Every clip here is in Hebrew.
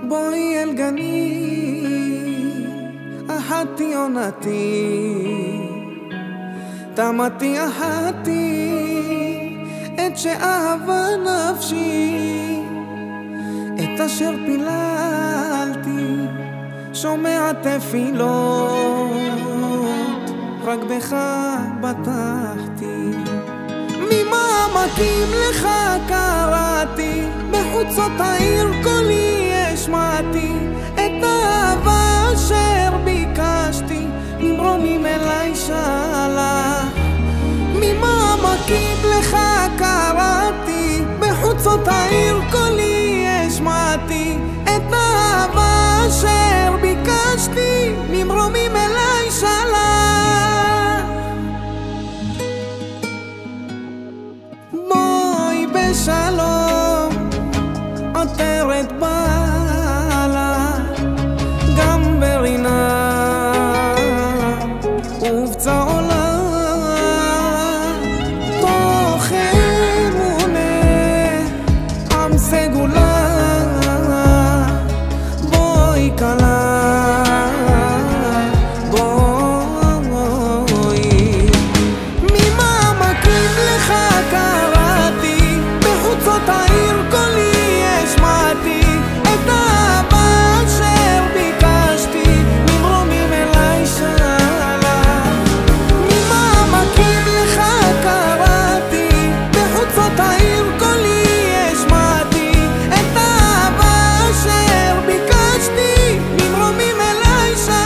בואי אל גני, אחתי עונתי, תמתי אחתי, את שאהבה נפשי, את אשר פיללתי, שומע תפילות, רק בך בטחתי. ממעמקים לך קראתי, בחוצות העיר קולי השמעתי, את האהבה אשר ביקשתי, ממרומים אליי שלח. ממעמקים לך קראתי, בחוצות העיר קולי השמעתי, את האהבה אשר ביקשתי, ממרומים אליי שלח. בואי בשלום, עטרת בעלה, גם ברינה ובצעולה, תוך אמונה עם סגולה. בואי כלה, בואי. ממעמקים לך קראתי, בחוצות העיר קולי השמעתי, את האהבה אשר ביקשתי, ממרומים אליי שלח. ממעמקים לך קראתי, בחוצות העיר קולי השמעתי, את האהבה אשר ביקשתי, ממרומים אליי שלח.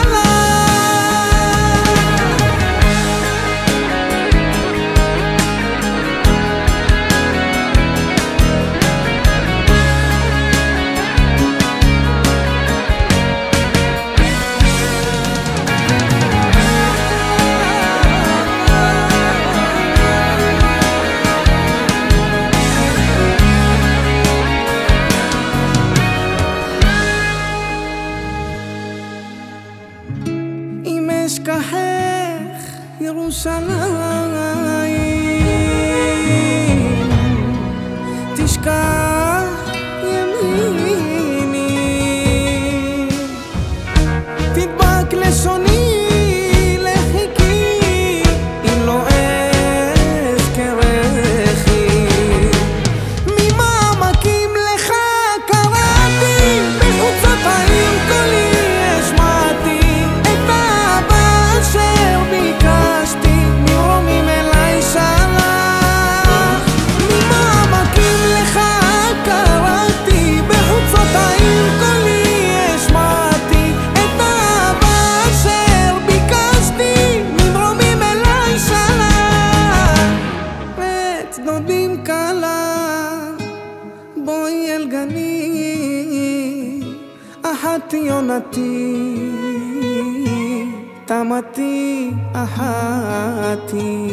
אם אשכחך ירושלים, תשכח ימיני, תדבק לשוני לחיקי, אם לא אזכרכי. ממעמקים לך קראתי, בחוצות העיר קולי השמעתי, את האהבה אשר ביקשתי, ממרומים אליי שלח. ממעמקים לך קראתי, בחוצות העיר קולי השמעתי, את האהבה אשר ביקשתי, ממרומים אליי שלח. את דודים כלה, בואי אל גני, אחתי עונתי, תמתי אחתי.